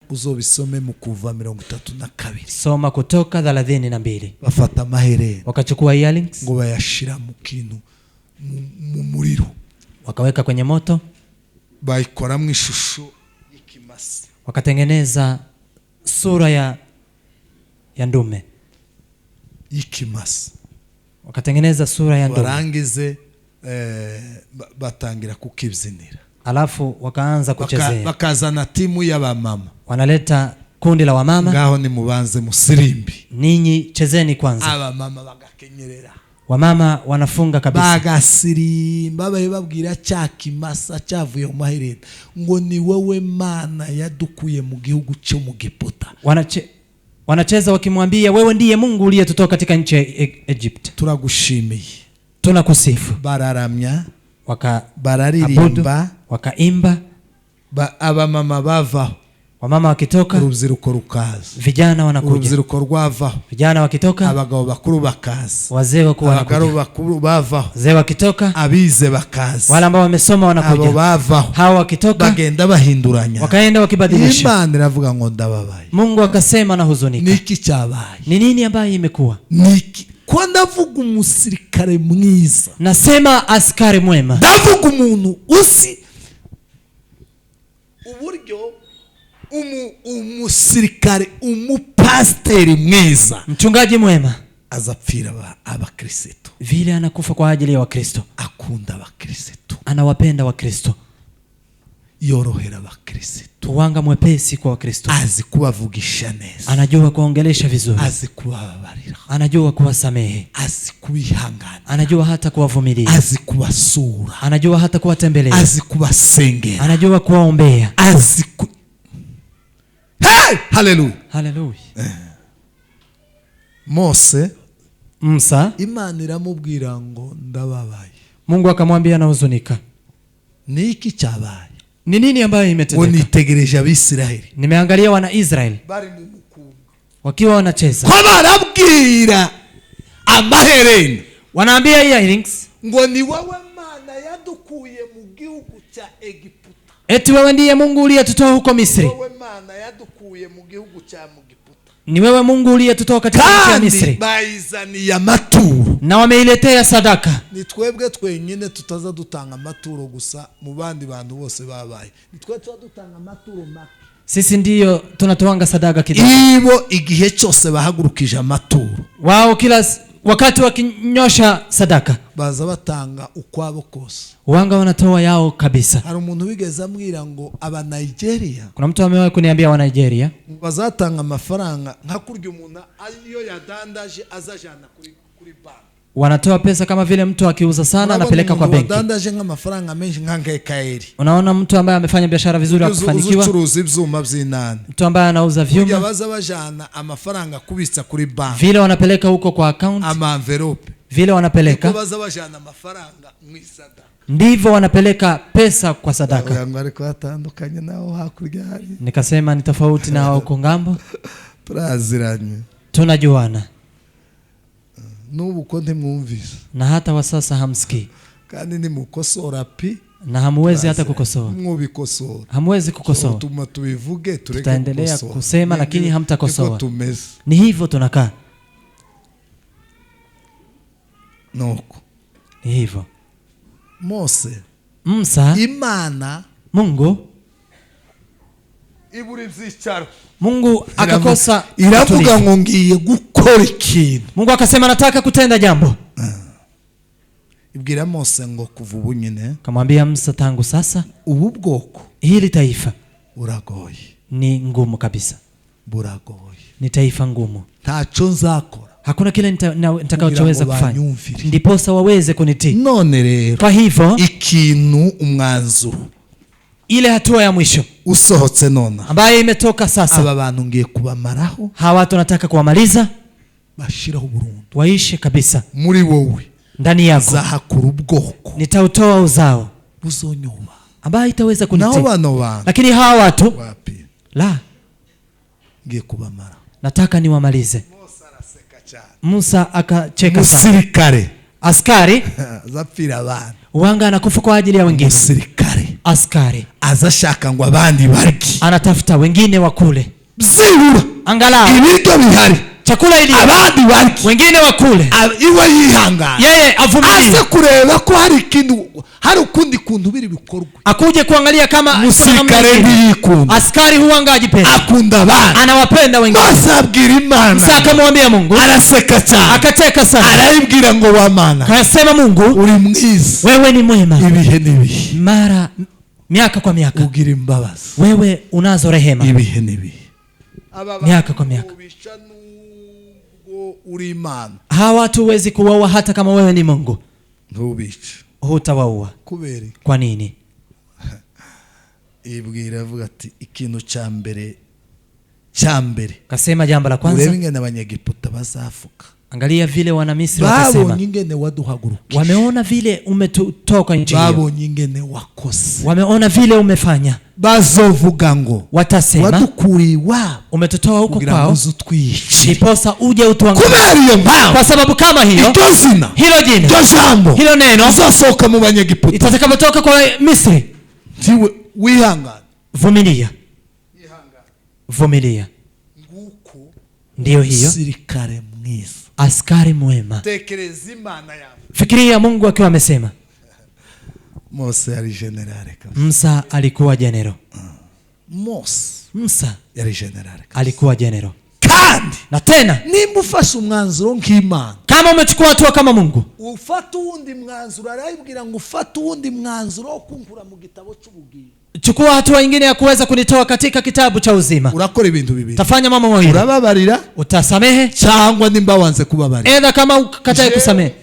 uzobisome mu Kuva 32. Soma Kutoka 32. Bafata mahereni Wakachukua earrings ngo bayashira mu kintu mu muriro, wakaweka kwenye moto, bayikora mu ishusho y'ikimasa, wakatengeneza sura ya ndume y'ikimasa, wakatengeneza sura ya ndume. Barangize batangira kukibyinira, alafu wakaanza kuchezea. Bakazana timu y'abamama, wanaleta kundi la wamama, ngaho ni mubanze musirimbi, ninyi chezeni kwanza. Abamama bagakenyerera, wamama wanafunga kabisa, bagasirimba babwira cyakimasa cyavuye mu mahereni ngo ni wowe Mana yadukuye mu gihugu cyo mu Giputa. Wanacheza wakimwambia wewe ndiye Mungu uliyetutoa katika nchi ya Egypt. Turagushimiye, tunakusifu. Bararamya, bararirimba, wakaimba, abamama bavaho, wamama wakitoka, urubyiruko rukaza, vijana wanakuja, urubyiruko rwavaho, vijana wakitoka, abagabo bakuru bakaza, wazee wanakuja, abagabo bakuru bavaho, wazee wakitoka, abize bakaza, wale ambao wamesoma wanakuja, abo bavaho, hao wakitoka, bagenda bahinduranya, wakaenda wakibadilisha. Imana iravuga ngo ndababaye. Mungu akasema na huzunika. Niki cyabaye? Ni nini ambayo imekuwa? Niki kwa ndavuga umusirikare mwiza, nasema askari mwema, ndavuga umuntu usi uburyo umusirikare, umupasteri mwiza, mchungaji mwema azapfira abakristo, vile anakufa kwa ajili ya Wakristo, akunda abakristo, anawapenda Wakristo, yorohera abakristo, wanga mwepesi kwa Wakristo, azi kubavugisha neza, anajua kuongelesha vizuri, azi kubabarira, anajua kuwasamehe, azi kubihangana, anajua hata kuwavumilia, azi kubasura, anajua hata kuwatembelea, azi kubasengera, anajua kuwaombea, azi Hey! Hallelujah. Hallelujah. Mose, Musa, Imana iramubwira ngo ndababaye. Mungu akamwambia na huzunika. Niki cyabaye? Ni nini ambayo imetendeka? Nitegereje Abisirayeli. Nimeangalia wana Israeli bari mu mukunga wakiwa wanacheza. Kwa barabwira amahereni, wanaambia earrings ngo ni wowe Mana yadukuye mu gihugu cya Egiputa. Eti wewe ndiye Mungu uliyetutoa huko Misri. Wewe Mana yadukuye mu gihugu cya Egiputa. Ni wewe Mungu uliyetutoa katika nchi ya Misri. Baizaniye amaturo, na wameiletea sadaka. Ni twebwe twenyine tutaza dutanga amaturo gusa, mu bandi bantu bose babaye. Ni twe dutanga amaturo make. Sisi ndiyo tunatoanga sadaka kidogo. Ibo igihe cyose bahagurukije amaturo, wao kila wakati wakinyosha sadaka baza batanga ukwabo kose, wanga wanatoa yao kabisa. Hari umuntu wigeze amwira ngo aba Nigeria, kuna mtu amewahi kuniambia wa Nigeria bazatanga amafaranga nka kurya umuntu ayo yadandaje azajana kuri bank, wanatoa pesa kama vile mtu akiuza sana anapeleka kwa benki. Yadandaje nk'amafaranga menshi nk'angekaeri. Unaona mtu ambaye amefanya biashara vizuri akufanikiwa, ucuruza ivyuma by'inani, mtu ambaye anauza vyuma, ya baza bajana amafaranga kubitsa kuri bank, vile wanapeleka huko kwa account, ama envelope, vile wanapeleka baza bajana amafaranga mwisada, ndivyo wanapeleka pesa kwa sadaka. Yango ariko atandukanye nao hakurya hari. Nikasema ni tofauti na huko ngambo. Turaziranye, tunajuana. Nubu ko ntimwumvise, na hata wa sasa hamsikii, kandi ni mukosora pi, na hamwezi hata kukosoa. Mwubikosora, hamwezi kukosoa. Tuma tubivuge, tutaendelea kusema lakini hamtakosoa. Ni hivyo tunakaa. Noko. Ni hivyo. Mose, Musa, Imana, Mungu iburi vyicharo, Mungu akakosa, iravuga ngo ngiye gukora ikintu. Mungu akasema nataka kutenda jambo. Ibwira Mose ngo kuva ubu nyine, kamwambia Musa tangu sasa ubu bwoko, hili taifa buragoye, ni ngumu kabisa, buragoye, ni taifa ngumu, tacho nzakora, hakuna kile nitakachoweza kufanya ndiposa waweze kunitii. None rero, kwa hivyo ikintu umwanzuro, ile hatua ya mwisho usohotse nona, ambaye imetoka sasa, aba bantu ngiye kubamaraho, hawa watu nataka kuwamaliza, bashiraho burundu, waishe kabisa muri wowe, ndani yako zahakura ubwoko, nitautoa uzao uzonyuma, ambaye itaweza kunitii. Nao bano bantu, lakini hawa watu wapi, la ngiye kubamara, nataka niwamalize. Musa akacheka sana. Musirikare, askari zapira abantu, wanga anakufa kwa ajili ya wengine. Musirikare askari azashaka ngo abandi barye, anatafuta wengine wakule, byibura angalau ibiryo bihari chakula ili abandi barye, wengine wakule, iwe yihangana, yeye avumilie, aze kureba ko hari ikintu, hari ukundi kuntu biri bikorwa. akuje kuangalia kama musirikare ntiyikunda, askari huanga ajipenda, akunda abandi, anawapenda wengine. asabwira Imana, Saka mwambia Mungu, araseka cyane, akacheka sana, arayibwira ngo wa Mana, kasema Mungu uri mwiza, wewe ni mwema, ibihe n'ibihe, mara miaka kwa miaka ugira imbabazi, wewe unazo rehema, ibihe n'ibihe, miaka kwa miaka. Uri Imana, hawa watu huwezi kuwaua hata kama wewe ni Mungu, ntubice, hutawaua. kubera Kwa nini? ibwira avuga ati ikintu cyambere Kasema jambo la kwanza, urebe ingene abanyegiputa bazafuka, angalia vile wana Misri watasema, babonye ingene waduhaguruka, wameona vile umetoka nchi hiyo, babonye ingene wakose, wameona vile umefanya, bazovuga ngo watasema wadukuriye iwabo, umetotoa huko kugira kwao, ngo utwice, niposa uje utuangalie. kubera iyo mpamvu, Kwa sababu kama hiyo, iryo zina, hilo jina, iryo jambo, hilo neno uzasohoka mu banyegiputa, itakapotoka kwa Misri, tiwe wihangana, vumilia, vumilia. nguko Ndiyo hiyo sirikare mwiza, askari mwema. tekereza Imana yawe. Fikiria Mungu akiwa amesema. Mose yari generale kabisa, Musa alikuwa general, Musa yari generale kabisa, alikuwa general. kandi Na tena nimba ufashe umwanzuro nk'Imana, kama umechukua hatua kama Mungu, ufata uwundi mwanzuro, arayibwira ngo ufata uwundi mwanzuro wo kunkura mu gitabo cy'ubugingo, chukua hatua nyingine ya kuweza kunitoa katika kitabu cha uzima, urakora ibintu bibiri, tafanya mambo mawili, urababarira utasamehe, cyangwa nimba wanze kubabarira, edha kama ukatae kusamehe.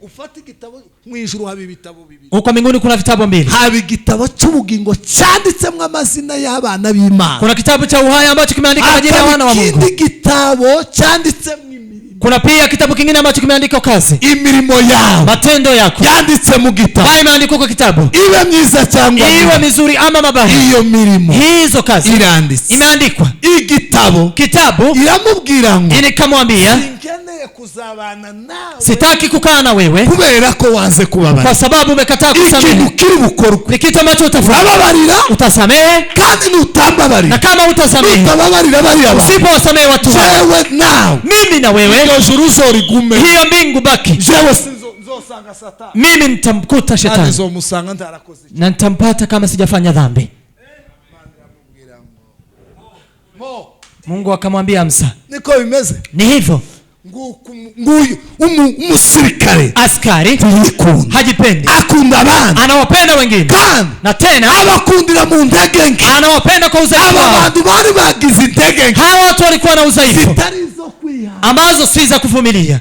ufata igitabo mwijuru, haba ibitabo bibiri, Huko mbinguni kuna vitabu mbili, haba igitabo cy'ubugingo cyanditsemo amazina y'abana b'Imana, kuna kitabu cha uhai ambacho kimeandika majina ya wana wa Mungu, ikindi gitabo cyanditsemo imirimo, kuna pia kitabu kingine ambacho kimeandika kazi, imirimo yawe, matendo yako yanditse mu gitabo, bali imeandikwa kwa kitabu, iwe myiza cyangwa iwe mizuri ama mabaya, iyo mirimo hizo kazi iranditse, imeandikwa. igitabo Kitabu iramubwira ngo nikamwambia, sinkeneye kuzabana nawe, sitaki kukaa na wewe kubera ko wanze kubabarira, kwa sababu umekataa kusamehe. ikintu kiri bukorwe, Ni kitu ambacho utafanya, urababarira, utasamehe, kandi nutambabarira, na kama utasamehe, utababarira bariya bantu, usipowasamehe watu hao, jewe nawe, mimi na wewe, iryo juru uzorigume, hiyo mbingu baki, jewe nzosanga Satani, mimi nitamkuta shetani nzomusanga ntarakoze, na nitampata kama sijafanya dhambi. Mungu akamwambia Musa, niko bimeze, ni hivyo. nguyu umusirikare, Askari ntiyikunda, hajipendi, akunda abandi, anawapenda wengine, kandi na tena abakundira mu ntege nke, anawapenda kwa udhaifu aba wao. bantu bari bagize intege nke Hawa watu walikuwa na udhaifu zitari zo kwiha, ambazo si za kuvumilia.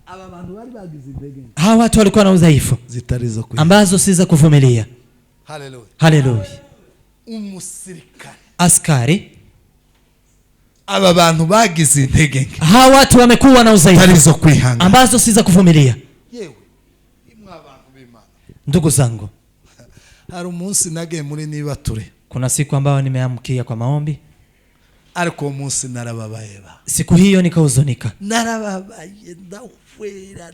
aba bantu bari bagize intege nke Hawa watu walikuwa na udhaifu zitari zo kwiha, ambazo si za kuvumilia. haleluya. Haleluya. Umusirikare, Askari, aba bantu bagize intege nke hawa watu wamekuwa na zitari udhaifu zo kwihanga, ambazo si za kuvumilia. yewe imwe abantu b'Imana, Ndugu zangu, hari umunsi nagiye muri Nibature, kuna siku ambayo nimeamkia kwa maombi, ariko uwo munsi narababaye, siku hiyo nikahuzunika, narababaye, ndahwera,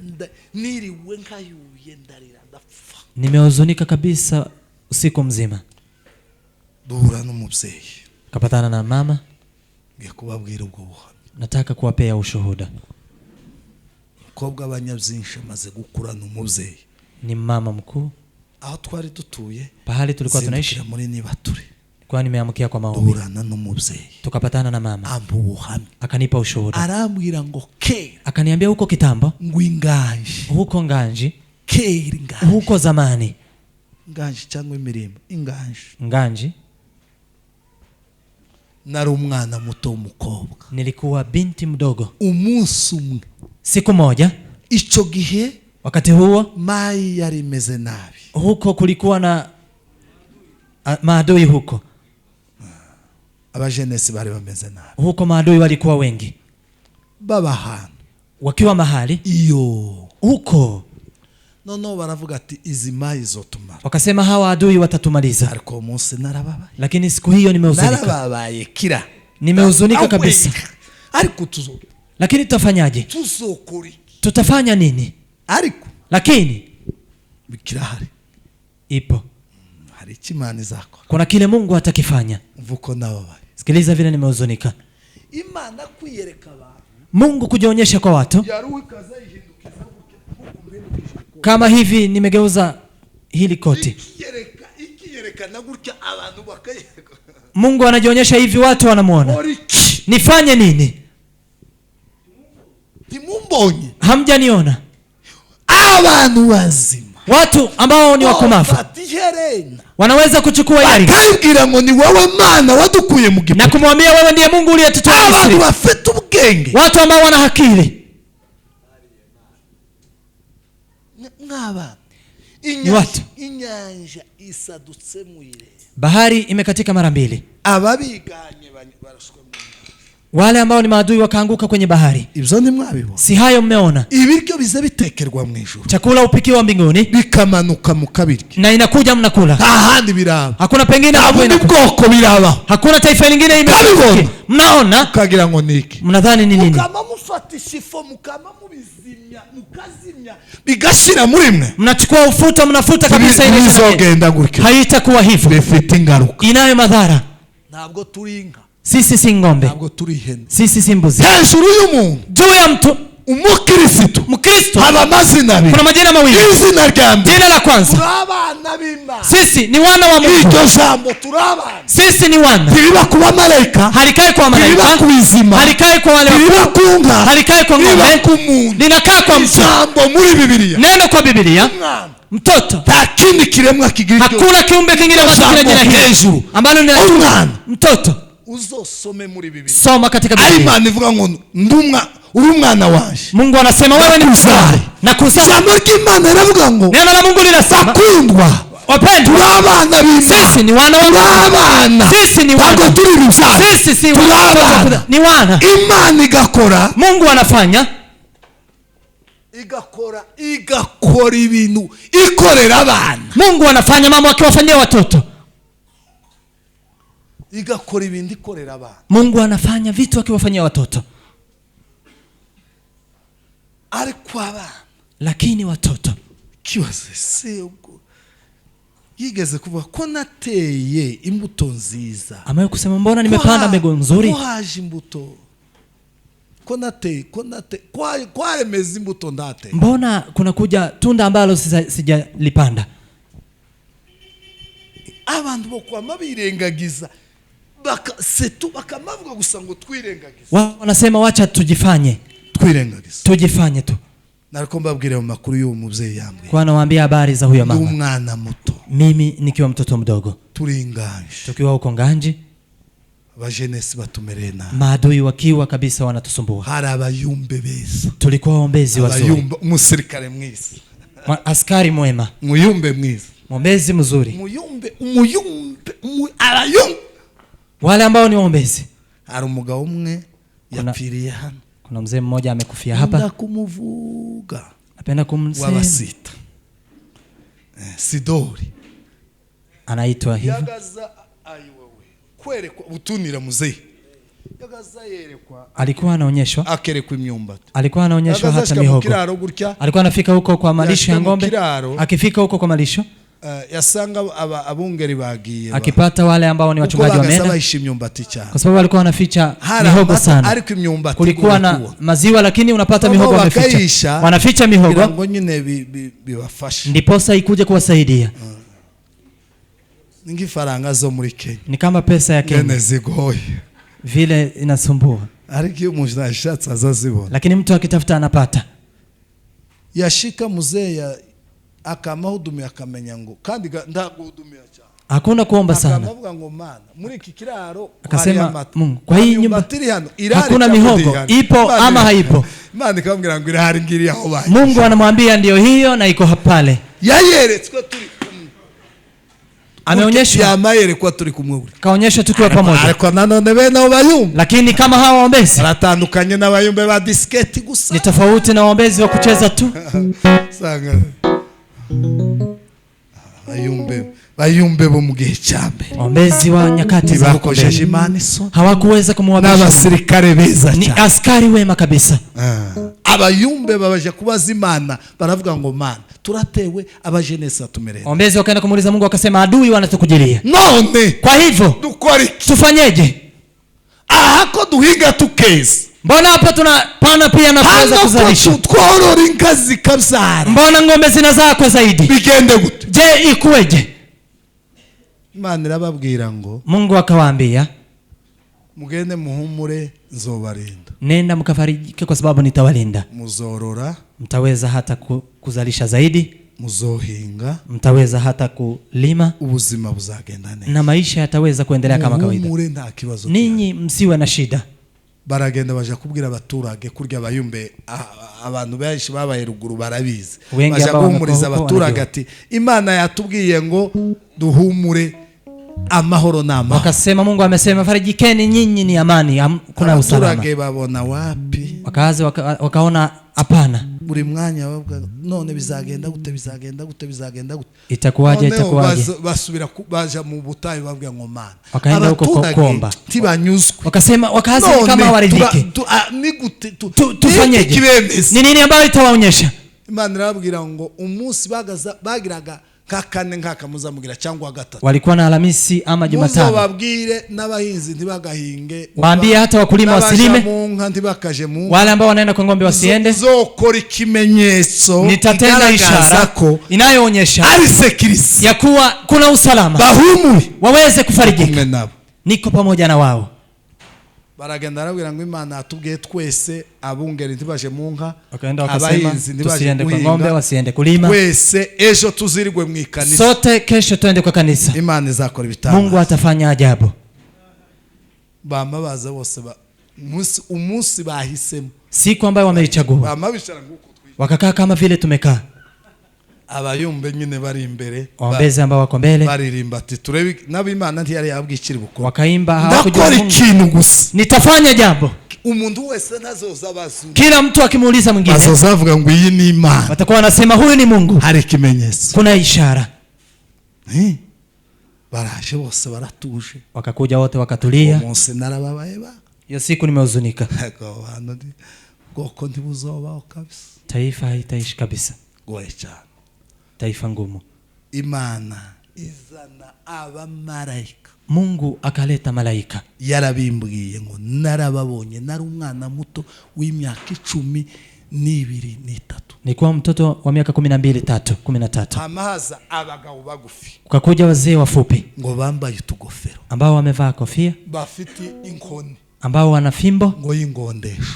niriwe nkayuye, ndarira, ndapfa. nimehuzunika kabisa usiku mzima. Duhura n'umubyeyi, Kapatana na mama, ngiye kubabwira ubwo buhamya, nataka kuwapea ushuhuda. umukobwa w'abanyabyinshi amaze gukurana umubyeyi, Ni mama mkuu, aho twari dutuye, pahali tulikuwa tunaishi, zindukira muri Nibature, kwa nimeamkia kwa maombi, duhurana n'umubyeyi, tukapatana na mama, ampa ubuhamya, akanipa ushuhuda, arambwira ngo kera, akaniambia huko kitambo, ngo inganje, huko Nganji, kera inganje, huko zamani, inganje cyangwa imirimo, inganje, Nganji, nari umwana muto w'umukobwa, nilikuwa binti mdogo. umunsi umwe, Siku moja, icyo gihe wakati huo mayi yari imeze nabi, huko kulikuwa na maadui huko, abajenesi bari bameze nabi, huko maadui walikuwa wengi, baba ahantu wakiwa mahali iyo, huko, noneho baravuga ati izi mayi zotumara, wakasema hawa adui watatumaliza. ariko uwo munsi narababaye, Lakini siku hiyo nimehuzunika, narababaye kira, nimehuzunika kabisa. ariko Lakini tutafanyaje? tuzokora iki? Tutafanya nini? Ariko Lakini bikirahari, ipo, hari ikimana izakora. Kuna kile Mungu atakifanya. Mvuko nababaye. Sikiliza vile nimehuzunika. Imana kwiyereka abantu. Mungu kujionyesha kwa watu. Kama hivi nimegeuza hili koti. Mungu anajionyesha hivi, watu wanamuona. Nifanye nini? Hamjaniona. Abantu wazima, watu ambao ni wakomavu wanaweza kuchukua yari bakabwira ngo ni wowe Mana wadukuye mu Giputa, na kumwambia wewe ndiye Mungu uliyetutoa Misri. Abantu bafite ubwenge, watu ambao wana akili, ngaba inyanja isadutse muire, bahari imekatika mara mbili, ababiganye barashwe mu wale ambao ni maadui wakaanguka kwenye bahari. Ibyo ni mwabibona? Si hayo mmeona? Ibiryo bize bitekerwa mu ijuru, chakula upikiwa mbinguni bikamanuka mukabirya, na inakuja mnakula. Ahandi biraba, hakuna pengine hapo bwoko biraba, hakuna taifa lingine imebaki. Mnaona kagira ngo niki, mnadhani ni nini? Mukama mufatisha ifo, mukama mubizimya, mukazimya bigashira muri mwe, mnachukua ufuta mnafuta kabisa ile izogenda gutyo. Haitakuwa hivyo, bifite ingaruka, inayo madhara. Ntabwo turinga, sisi si ngombe, ntabwo turi ihene, sisi si mbuzi. Hejuru y'umuntu, juu ya mtu umukristo, mkristo, haba mazina abiri. Kuna majina mawili. Izina rya mbere, jina la kwanza, turabana b'Imana, sisi ni wana wa Mungu. Iryo jambo turabana, sisi ni wana. Tibiba kuba malaika, halikai kwa malaika, tibiba kuizima, halikai kwa wale tibiba kunga, halikai kwa ngombe, tibiba kumuntu, linakaa kwa mtu. Jambo muri Biblia, neno kwa Biblia, mtoto. Takini kiremwa kigiryo, hakuna kiumbe kingine kile jina hili ambalo ni mtoto. Uzosome muri Biblia, soma katika Biblia. Imana ivuga ngo ndumwa uri umwana wanje. Mungu anasema wewe ni mzao na kuzaa. Jambo ry'Imana riravuga ngo neno la Mungu linasema bakundwa, wapendwa, turabana b'Imana, sisi ni wana wa Mungu, sisi ni wana, ntabwo turi ibizao, sisi si wana, ni wana. Imana igakora, Mungu anafanya, igakora ibintu ikorera abana. Mungu anafanya mambo akiwafanyia watoto, igakora ibintu ikorera abana. Mungu anafanya vitu akiwafanyia watoto, ariko abana, lakini watoto kibaze se ubwo yigeze kuvuga ko nateye imbuto nziza. Amaye kusema mbona nimepanda mbegu nzuri, ko haje imbuto, ko nateye kwaremeza imbuto ndate, mbona kuna kuja tunda ambalo sijalipanda. Abantu bo kwa mabirengagiza bakamavuga gusa ngo twirengagiza, wanasema wacha tujifanye tujifanye tu. Nariko mbabwire mu makuru y'uwo muvyeyi yambwiye, kwa nawaambia habari za huyo mama, umwana muto, mimi nikiwa mtoto mdogo, turinganje, tukiwa huko Nganji, abajenesi batumereye nabi, maadui wakiwa kabisa wanatusumbua. hari abayumbe beza, tulikuwa waombezi wazuri, umusirikare mwiza, askari mwema, muyumbe mwiza, mwombezi mzuri, umuyumbe arayumbe, wale ambao ni waombezi. Hari umugabo umwe yapfiriye hano, kuna mzee mmoja amekufia hapa, ndakumuvuga, napenda kumsema, wabasita Sidori anaitwa hivyo. Yagaza ayiwewe kwerekwa utunira muzee, yagaza yerekwa, alikuwa anaonyeshwa, akerekwa imyumbati, alikuwa anaonyeshwa hata mihogo, alikuwa anafika huko kwa malisho ya ngombe, akifika huko kwa malisho yasanga abungeri bagiye, akipata wale ambao ni wachungaji wameenda, kwa sababu alikuwa anaficha mihogo sana. Kulikuwa na maziwa lakini unapata mihogo wameficha, wanaficha mihogo ndiposa ikuje kuwasaidia. Ningifaranga zo muri Kenya, ni kama pesa ya Kenya vile inasumbua, lakini mtu akitafuta anapata. Yashika mzee akamahudumia akamenya ngo kandi ndaguhudumia cyane, hakuna kuomba sana, akavuga ngo Mana muri iki kiraro akasema Mungu kwa hii nyumba hakuna mihogo, ipo ama haipo. Mana ikambwira ngo irahari ngiri aho baye, Mungu anamwambia ndio hiyo na iko pale. Yayeretswe turi kumwe, ameonyeshwa yamayeretswe turi kumwe, kaonyeshwa tukiwa pamoja, ariko nanone bene abo bayumbe, lakini kama hawa waombezi baratandukanye n'abayumbe ba disketi gusa, ni tofauti na waombezi wa kucheza tu. Sanga bayumbe bo mu gihe cyambere, ombezi wa nyakati za bakojeje Imana isoni, hawakuweza kumuwabisha. n'abasirikare beza cyane, ni askari wema kabisa. abayumbe babaje kubaza Imana, baravuga ngo Mana turatewe, abajenesa tumereye. Ombezi wakaenda kumuuliza Mungu, akasema adui wanatukujilia, none kwa hivyo dukora iki? tufanyeje? Ko duhiga tukeza, mbona hapa tunapana pia na kuweza kuzalisha, tworora inka zikabyara, mbona ng'ombe zinazaa zaidi, bigende gute? Je, ikuweje? Imana irababwira ngo, Mungu akawaambia mugende muhumure, nzobarinda, nenda mkafarijike kwa sababu nitawalinda. Muzorora, mtaweza hata kuzalisha zaidi, muzohinga, mtaweza hata kulima, ubuzima buzagenda neza, na maisha yataweza kuendelea kama kawaida. Nta kibazo, ninyi msiwe na shida. Baragenda baje kubwira abaturage kurya abayumbe, abantu benshi babaye ruguru barabizi, baje guhumuriza abaturage ati Imana yatubwiye ngo duhumure, amahoro n'amahoro. Wakasema Mungu amesema farijikeni nyinyi, ni amani, kuna usalama. Abaturage babona wapi? Wakaanza wakaona hapana, buri mwanya bavuga none bizagenda gute, bizagenda gute, bizagenda gute, itakuwaje? Basubira baje mu butayu babwira ngo Mana, wakaenda huko kuomba, tibanyuzwe, wakasema wakaanza kama waridhike, ni gute tufanyeje? Ni nini ambayo itawaonyesha? Imana irababwira ngo umunsi bagiraga kakane nkakamuzamugira cyangwa gatatu, walikuwa na Alhamisi ama Jumatano, muzobabwire n'abahinzi ntibagahinge, waambie hata wakulima wasilime, ntibakaje mu, wale ambao wanaenda kwa ng'ombe wasiende. Zokora ikimenyetso, nitatenda ishara inayoonyesha ari security ya kuwa kuna usalama, bahumuri waweze kufarijika, niko pamoja na wao. Baragenda arabwira ngo Imana atubwiye twese, abungeri ntibaje mu nka, abahinzi ntibaje kwa ng'ombe wasiende kulima, twese ejo tuzirigwe mu ikanisa, sote kesho twende kwa kanisa. Imana izakora ibitangaza, Mungu atafanya ajabu. Bamabaza bose umunsi bahisemo, siku ambayo wameichagua, bamabishara nguko wakakaa kama vile tumekaa. Abayumbe nyine bari imbere, waombezi ambao wako mbele baririmba ati turebe n'abimana ntiyari yabwikiri bukora, wakaimba hawakujua Mungu, ikintu gusa nitafanya jambo. Umuntu wese nazoza bazuru, kila mtu akimuuliza mwingine bazozavuga ngo iyi ni Imana, watakuwa wanasema huyu ni Mungu, hari kimenyetso, kuna ishara. Baraje bose baratuje, wakakuja wote wakatulia. Umunsi narababaye ba, hiyo siku nimehuzunika, goko ntibuzobaho kabisa, taifa haitaishi kabisa, goye cyane, taifa ngumu. Imana izana abamarayika, Mungu akaleta malaika, yarabimbwiye ngo narababonye, nari umwana muto w'imyaka 12 n'itatu, nilikuwa mtoto wa miaka 12 13. Amahaza abagabo bagufi, ukakuja wazee wafupi ngo bambaye utugofero, ambao wamevaa kofia, bafiti inkoni, ambao wana fimbo, ngo y'ingondesho,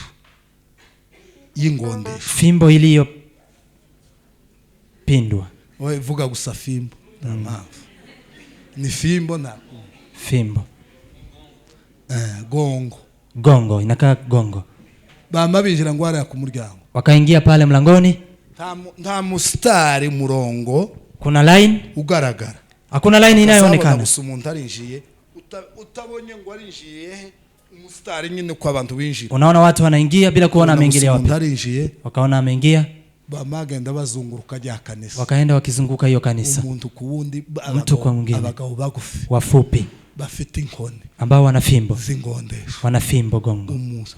fimbo iliyo pindwa. Wewe vuga gusa fimbo, ni fimbo na fimbo, gongo inakaa gongo. Bamabinjira ngo ara ku muryango, wakaingia pale mlangoni, nta mustari murongo, kuna line ugaragara, hakuna line inayoonekana. Umuntu arinjiye, utabonye ngo arinjiye mustari nyine kwa abantu binjira, unaona watu wanaingia bila kuona ameingilia wapi, wakaona ameingia, bamagenda bazunguruka rya kanisa, wakaenda wakizunguka hiyo kanisa, umuntu kuwundi, mtu kwa mwingine, abagabo bagufi wafupi bafite inkoni, ambao wana fimbo, zingondesho, wana fimbo gongo,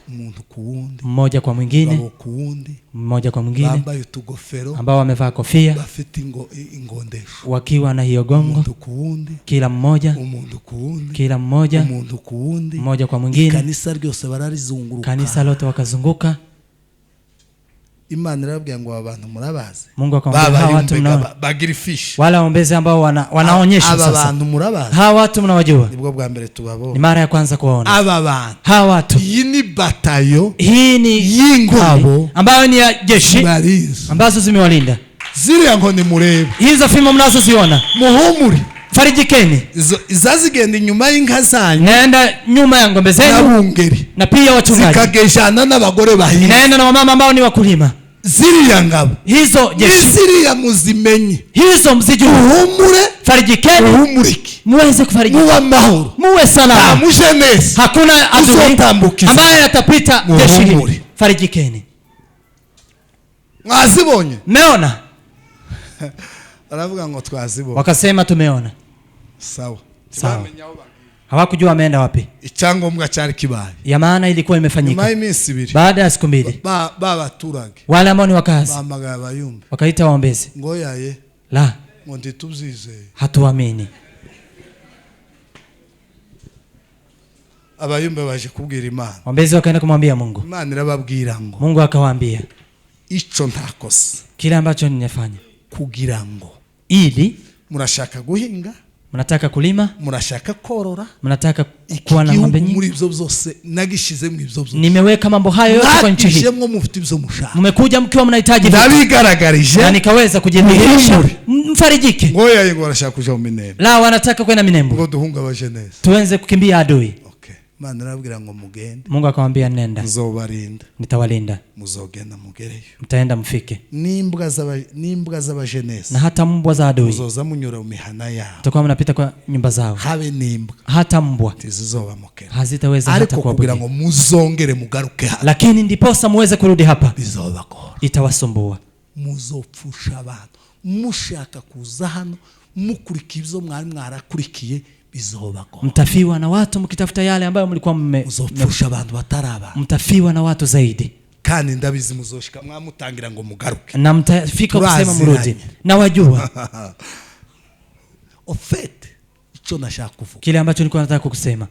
umuntu kuwundi, mmoja kwa mwingine, mmoja kwa mwingine, bambaye utugofero, ambao wamevaa kofia, bafite ingondesho, wakiwa na hiyo gongo, kila mmoja, kila mmoja, mmoja kwa mwingine, kanisa ryose bararizunguruka, kanisa lote wakazunguka. Imana irababwira ngo abantu murabaze, Mungu akamwambia hawa watu bagira fish, wala waombezi ambao wanaonyesha sasa, aba bantu murabaze, hawa watu mnawajua, nibwo bwa mbere tubabona, ni mara ya kwanza kuwaona aba bantu, hawa watu. Iyi ni batayo, hii ni yingabo ambayo ni ya jeshi ambazo zimewalinda, zile ngo ni murebe, hizo fimbo mnazoziona, muhumuri, farijikeni, izazigenda inyuma y'inka zanyu, naenda nyuma ya ng'ombe zenu na pia wachungaji, zikageshana n'abagore bahinga, naenda na wamama ambao ni wakulima, ziriya ngabo, hizo jeshi, ziriya muzimenye, hizo mzijue, muhumure, farijikeni, muhumuriki, muweze kufarijika, muwe mahoro, muwe salama, muje neza, hakuna adui ambaye atapita jeshi hili, farijikeni. Mwazibonye, meona aravuga ngo twazibona. Wakasema tumeona. Sawa. Sawa. Hawakujua ameenda wapi. Icyangombwa cyari kibaye. Ya maana ilikuwa imefanyika. Baada ya siku 2. Baba turage. Wale ambao ni wakazi. Bamagaya abayumbe. Wakaita waombezi. Ngo yaye. La. Ngo ndituzize. Hatuamini. Abayumbe baje kubwira Imana. Waombezi wakaenda kumwambia Mungu. Imana irababwira ngo. Mungu akawaambia. Ico ntakosa. Kile ambacho ninafanya. Kugira ngo. Ili. Murashaka guhinga. Mnataka kulima, mnashaka korora, mnataka kuwa na ng'ombe nyingi. Muri ibyo byose nagishize mu ibyo byose. Nimeweka mambo hayo yote kwa nchi hii. Mufite ibyo mushaka. Mmekuja mkiwa mnahitaji vitu. Nabigaragarije. Na nikaweza kujidhihirisha. Mfarijike. Ngoya yego barashaka kuja mu Minembwe. La wanataka kwenda Minembwe. Ngo duhunga abajenesi. Tuenze kukimbia adui. Okay. Mana arabwira ngo mugende. Mungu akamwambia nenda. Muzobarinda. Nitawalinda. Muzogenda mugereyo. Mtaenda mfike. Nimbwa z'abajenesi. Na hata mbwa za adui. Muzoza munyura mu mihana yao. Tutakuwa mnapita kwa nyumba zao. Habe nimbwa. Hata mbwa. Tizizoba mukera. Hazitaweza hata kuabudu. Ariko ngo muzongere mugaruke hapa. Lakini ndiposa muweze kurudi hapa. Bizobakora. Itawasumbua. Muzopfusha abantu. Mushaka kuza hano mukurikira ibyo mwari mwarakurikiye bizobakora. Mtafiwa na watu mkitafuta yale ambayo mlikuwa muzopfusha abantu bataraba. Mtafiwa na watu zaidi. Kandi ndabizi muzoshika mwamutangira ngo mugaruke. Na mtafika kusema murudi. Na wajua. Ofete ico nashaka kuvuga. Kile ambacho nilikuwa nataka kusema.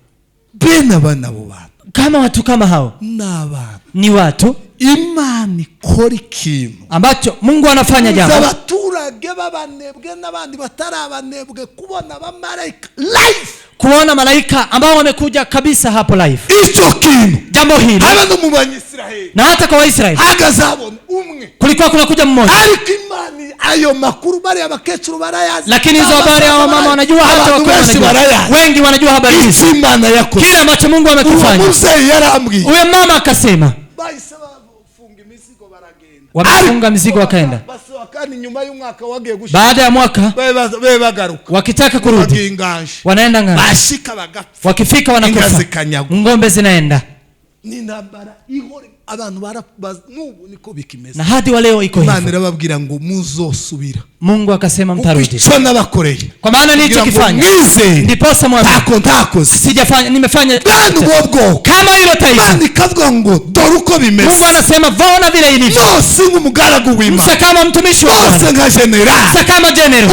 Bena bana bo bantu. Kama watu kama hao. N'abantu. Ni watu Imana ikora ikintu ambacho Mungu anafanya jambo. Abaturage babanebwe n'abandi batarabanebwe kubona abamarayika live. Kuona malaika ambao wamekuja kabisa hapo live. Ico kintu. Jambo hili. Haba no mu Banyisiraheli. Na hata kwa Waisraeli. Hagazabona umwe. Kulikuwa kuna kuja mmoja. Ariko Imana ayo makuru bari abakecuru barayazi. Lakini hizo habari hao mama wanajua hata wakubwa. Wengi wanajua habari hizi. Imana yako. Kile ambacho Mungu amekufanya. Mzee yarambwi. Huyo mama akasema. Wamefunga mizigo wakaenda. Baada ya mwaka wakitaka kurudi wanaenda ng'ambo. Wakifika wanakufa. Ng'ombe zinaenda. Na hadi wa leo iko hivyo. Mungu akasema mtarudi. Kwa maana nilichokifanya ndiposa mwambie. Sijafanya, nimefanya kama hilo taifa. Mungu anasema vona vile ilivyo. Msa kama mtumishi wa Bwana. Msa kama general.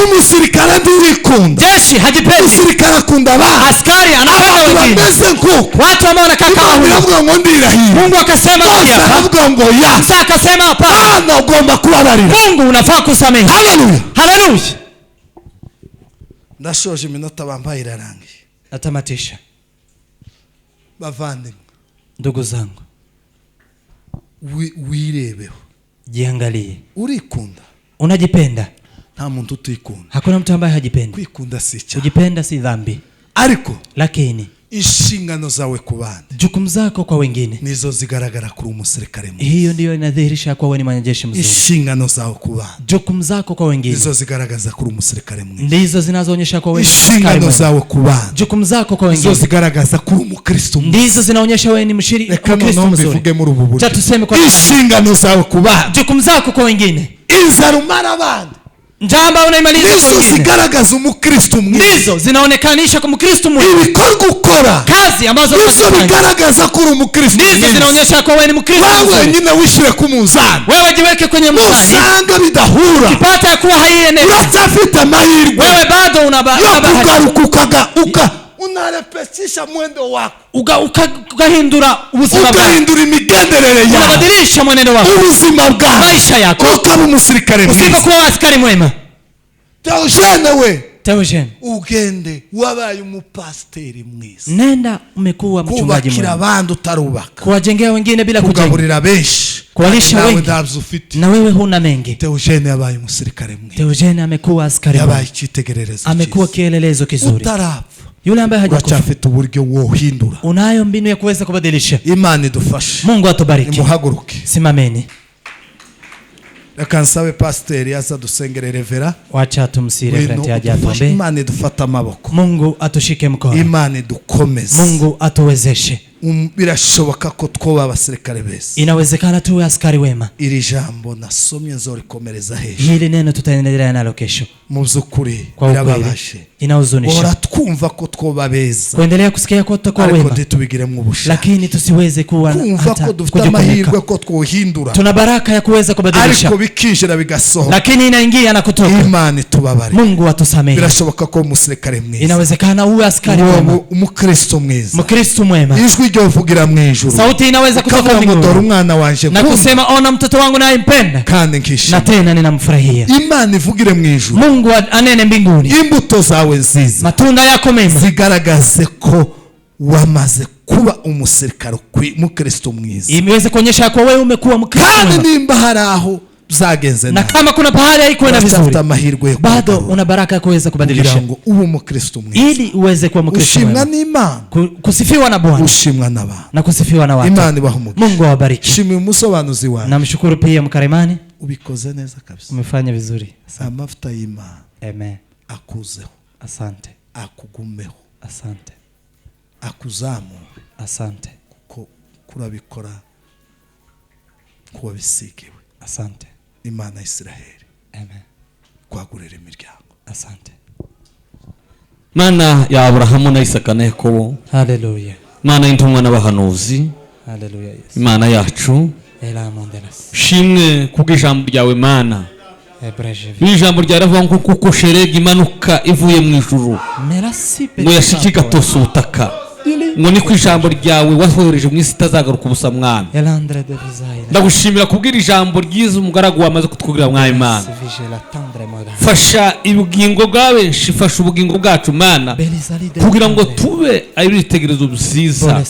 Jeshi hajipendi. Askari anapenda wengine. Watu ambao wanakaa kama huyo. Mungu akasema Msa akasema hapana. Mungu unafaa kusamehe. Haleluya. Ndashoje iminota bambaye irarangiye. Natamatisha. Bavandimwe. Ndugu zangu. Wirebeho. Jiangalie. Urikunda. Unajipenda. Nta muntu utikunda. Hakuna mtu ambaye hajipendi. Kwikunda si cyaha. Kujipenda si dhambi. Ariko. Lakini. Inshingano zawe ku bandi. Jukumu zako kwa wengine. Nizo zigaragara kuri umusirikare mwiza. Hiyo ndio inadhihirisha kwa wewe ni mwanajeshi mzuri. Inshingano zawe ku bandi. Jukumu zako kwa wengine. Nizo zigaragaza kuri umusirikare mwiza. Ndizo zinazoonyesha kwa wewe ni inshingano zawe ku bandi. Jukumu zako kwa wengine. Nizo zigaragaza kuri umukristo mwiza. Ndizo zinaonyesha wewe ni mshirika wa Kristo mzuri. Tuseme kwa inshingano zawe ku bandi. Jukumu zako kwa wengine. Inzarumara abandi. Njamba unaimaliza kwa wengine. Nizo zigaragaza umukristo mwiza. Ndizo zinaonekanisha kwa mkristo mwiza. Ibikorwa ukora. Kazi ambazo nizo bigaragaza kuri umukristo mwiza. Ndizo zinaonyesha kwa wewe ni mkristo mzuri. Wewe nyine wishire ku munzani. Wewe jiweke kwenye mzani. Usanga bidahura. Kipata kuwa haienei. Uracafite amahirwe. Wewe bado una bahati. Unarepetisha mwendo wako. Ukahindura ubuzima bwako. Ukahindura imigenderere yawe. Unabadilisha mwenendo wako. Ubuzima bwako. Maisha yako. Ukaba umusirikare mwiza. Usipokuwa askari mwema. Teogene we. Teogene. Ugende wabaye umupasteri mwiza. Nenda umekuwa mchungaji mwema. Kubakira abandi utarubaka. Kuwajengea wengine bila kujenga. Kugaburira benshi. Kuwalisha wengi. Na wewe huna mengi. Teogene yabaye umusirikare mwiza. Teogene amekuwa askari mwema. Yabaye icyitegererezo. Amekuwa kielelezo kizuri. Utarapfa. Yule ambaye hajakufa. Uracafite uburyo wohindura. Unayo mbinu ya kuweza kubadilisha. Imana idufashe. Mungu atubariki. Muhaguruke. Simameni. Reka nsabe pasiteri aza dusengere revera. Wacha tumsi reverend aje atuombe. Imana idufata amaboko. Mungu atushike mkono. Imana idukomeze. Mungu atuwezeshe. birashoboka ko twoba abasirikare beza. Inawezekana tuwe askari wema. Iri jambo nasomye nzorikomereza hejuru. Hili neno tutaendelea nalo kesho. Mu byukuri birababashe. Inahuzunisha. Bora twumva ko twoba beza. Kuendelea kusikia ko tutakuwa wema. Ariko tubigiremo ubushake. Lakini tusiweze kuwa hata ko dufite amahirwe ko twohindura. Tuna baraka ya kuweza kubadilisha. Ariko bikinjira bigasohoka. Lakini inaingia na kutoka. Imani tubabare. Mungu atusamehe. Birashoboka ko umusirikare mwiza. Inawezekana uwe askari wema. Umukristo mwiza. Mkristo mwema. Ijwi ryo vugira mu ijuru. Sauti inaweza kutoka mbinguni. Umwana wanje na kusema ona mtoto wangu naimpenda. Kandi nkishima. Na tena ninamfurahia. Imana ivugire mu ijuru. Mungu anene mbinguni. Imbuto zawe nziza. Matunda yako mema. Zigaragaze ko wamaze kuba umusirikare mukristo mwiza. Imeweza kuonyesha kwa wewe umekuwa mkristo. Kandi nimba haraho zagenze na kama kuna pahali haiko na vizuri bado una baraka ya kuweza kubadilisha ngo uwe mukristo mwiza ili uweze kuwa mkristo ushimwa n'Imana kusifiwa na Bwana ushimwa n'abantu na kusifiwa na watu. Imana ibahumuke. Mungu awabariki. Shimwe umusobanuzi wanyu. Namshukuru pia mkarimani. Ubikoze neza kabisa. Umefanya vizuri. Amafuta y'Imana. Amen. Akuzeho. Asante. Akugumeho. Asante. Akuzamu. Asante. Kuko kurabikora kuba bisigiwe. Asante. Imana Israeli. Amen. Kwagurira imiryango. Asante. Mana ya Abrahamu na Isaka na Yakobo. Hallelujah. Mana y'intumwa n'abahanuzi. Hallelujah. Yes. Imana yacu. Shimwe kubw'ijambo ryawe Mana. Ijambo ryaravuga ngo kuko sheregi imanuka ivuye mu ijuru. Ngo yashiki gatose ubutaka. Ngo ni ku ijambo ryawe wahoreje mu isi itazagaruka ubusa Mwami. Ndagushimira kubwira ijambo ryiza umugaragu wamaze kutwugira Mwami Mana. Fasha ubugingo bw'abenshi, fasha ubugingo bwacu Mana, kugira ngo tube abitegerezo byiza,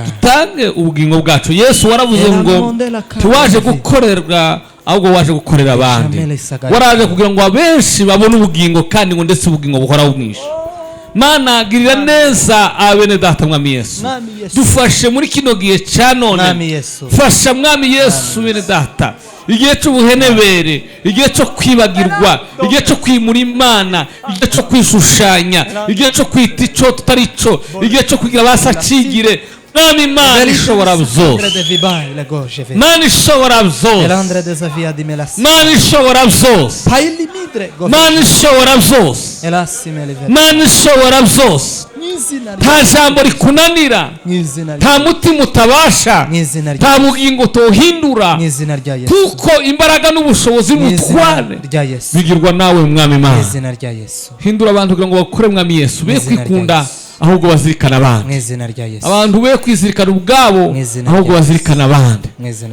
tutange ubugingo bwacu. Yesu waravuze ngo tuwaje gukorerwa ahubwo waje gukorera abandi. Waraje kugira ngo abenshi babone ubugingo kandi ngo ndetse ubugingo buhora bumwisha. Mana girira neza abene data Mwami Yesu. Dufashe muri kino gihe cya none. Fasha Mwami Yesu bene data. Igihe cy'ubuhenebere, igihe cyo kwibagirwa, igihe cyo kwimura Imana, igihe cyo kwishushanya, igihe cyo kwita icyo tutari cyo, igihe cyo kugira basakigire. Mwami Imana ishobora byose. Mana ishobora byose. Mana ishobora byose. Mana ishobora byose. Mana ishobora byose. Nta jambo rikunanira, nta mutima utabasha, nta bugingo tohindura, kuko imbaraga n'ubushobozi n'ubutware bigirwa nawe Mwami Imana. Hindura abantu kugira ngo bakore Mwami Yesu, be kwikunda ahubwo bazirikana abandi. Abantu be kwizirikana ubwabo ahubwo bazirikana abandi.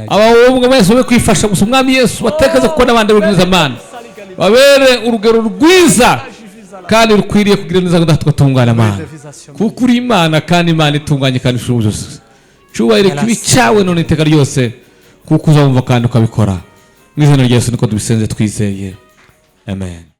Abahubwo bose be kwifasha gusa Mwami Yesu, batekeze kubona abandi rwiza Mana, babere urugero rwiza kandi rukwiriye kugira neza kudatungana Mana, kuko uri Imana kandi Imana itunganye kandi ishobora byose. Cyubahire kibi cyawe none iteka ryose, kuko uzumva kandi ukabikora. Mu izina rya Yesu niko tubisenze twizeye. Amen.